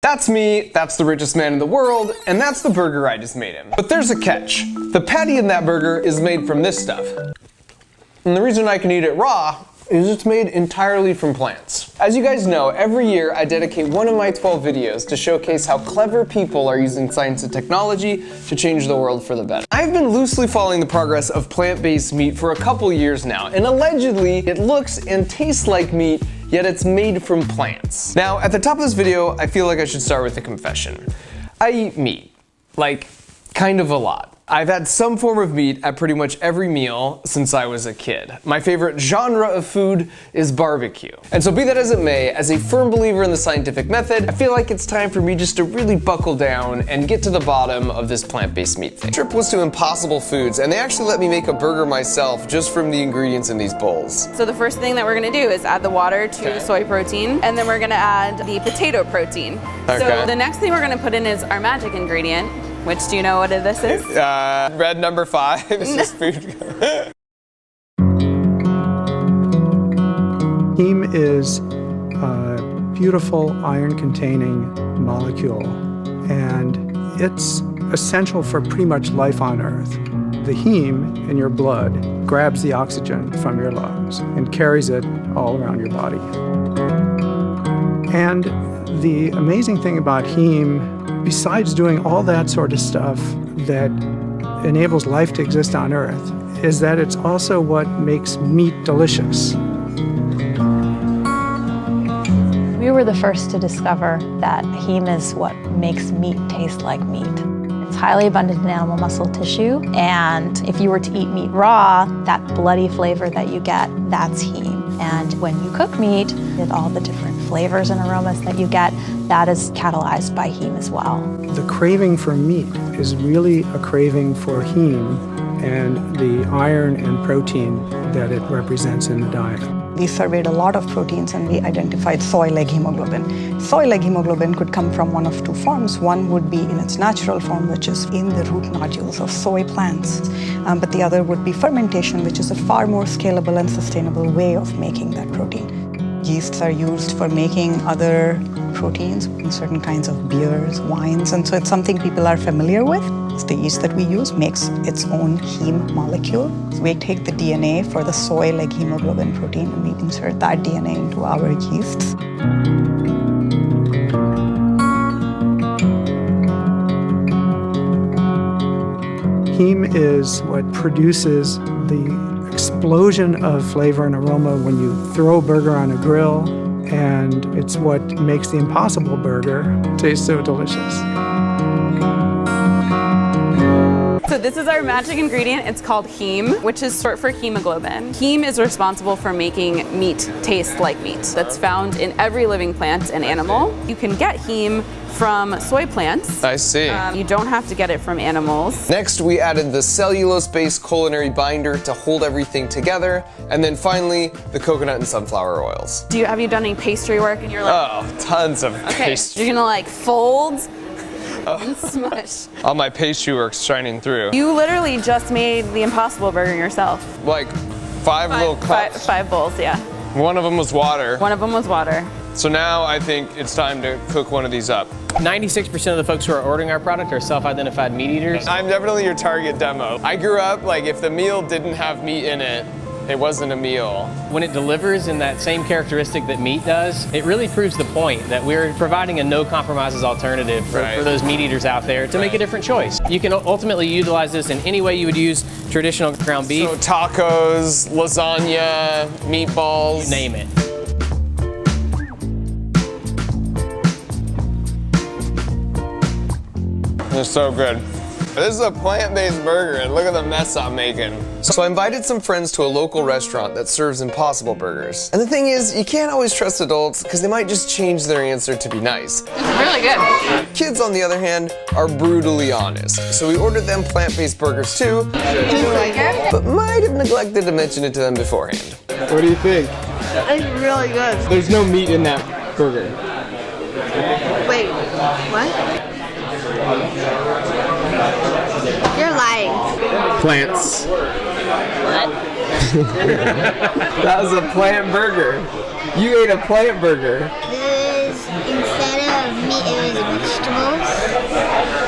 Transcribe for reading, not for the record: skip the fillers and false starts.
That's me, that's the richest man in the world, and that's the burger I just made him. But there's a catch. The patty in that burger is made from this stuff. And the reason I can eat it raw is it's made entirely from plants. As you guys know, every year I dedicate one of my 12 videos to showcase how clever people are using science and technology to change the world for the better. I've been loosely following the progress of plant-based meat for a couple years now, and allegedly it looks and tastes like meat, yet it's made from plants. Now, at the top of this video, I feel like I should start with a confession. I eat meat, like, kind of a lot. I've had some form of meat at pretty much every meal since I was a kid. My favorite genre of food is barbecue. And so be that as it may, as a firm believer in the scientific method, I feel like it's time for me just to really buckle down and get to the bottom of this plant-based meat thing. The trip was to Impossible Foods, and they actually let me make a burger myself just from the ingredients in these bowls. So the first thing that we're gonna do is add the water to soy protein, and then we're gonna add the potato protein. Okay. So the next thing we're gonna put in is our magic ingredient, which, do you know what this is? Red number 5. It's just food. Heme is a beautiful iron-containing molecule, and it's essential for pretty much life on Earth. The heme in your blood grabs the oxygen from your lungs and carries it all around your body. And the amazing thing about heme, besides doing all that sort of stuff that enables life to exist on Earth, is that it's also what makes meat delicious. We were the first to discover that heme is what makes meat taste like meat. It's highly abundant in animal muscle tissue, and if you were to eat meat raw, that bloody flavor that you get, that's heme. And when you cook meat, with all the different flavors and aromas that you get, that is catalyzed by heme as well. The craving for meat is really a craving for heme and the iron and protein that it represents in the diet. We surveyed a lot of proteins and we identified soy-like hemoglobin. Soy-like hemoglobin could come from one of two forms. One would be in its natural form, which is in the root nodules of soy plants. But the other would be fermentation, which is a far more scalable and sustainable way of making that protein. Yeasts are used for making other proteins in certain kinds of beers, wines, and so it's something people are familiar with. It's the yeast that we use makes its own heme molecule. So we take the DNA for the soy-like hemoglobin protein and we insert that DNA into our yeasts. Heme is what produces the explosion of flavor and aroma when you throw a burger on a grill, and it's what makes the Impossible Burger taste so delicious. So this is our magic ingredient. It's called heme, which is short for hemoglobin. Heme is responsible for making meat taste like meat. That's found in every living plant and animal. You can get heme from soy plants. I see. You don't have to get it from animals. Next, we added the cellulose-based culinary binder to hold everything together, and then finally, the coconut and sunflower oils. Have you done any pastry work in your life? Oh, tons of pastry. You're gonna like fold and smush. All my pastry work's shining through. You literally just made the Impossible Burger yourself. Like five little cups. Five bowls, yeah. One of them was water. One of them was water. So now I think it's time to cook one of these up. 96% of the folks who are ordering our product are self-identified meat eaters. I'm definitely your target demo. I grew up, like, if the meal didn't have meat in it, it wasn't a meal. When it delivers in that same characteristic that meat does, it really proves the point that we're providing a no-compromises alternative for those meat eaters out there to make a different choice. You can ultimately utilize this in any way you would use traditional ground beef. So tacos, lasagna, meatballs. You name it. They're so good. This is a plant-based burger, and look at the mess I'm making. So I invited some friends to a local restaurant that serves Impossible Burgers. And the thing is, you can't always trust adults because they might just change their answer to be nice. It's really good. Kids, on the other hand, are brutally honest. So we ordered them plant-based burgers too, Do you like it? but might have neglected to mention it to them beforehand. What do you think? It's really good. There's no meat in that burger. Wait, what? You're lying. Plants. What? That was a plant burger. You ate a plant burger. This, instead of meat It was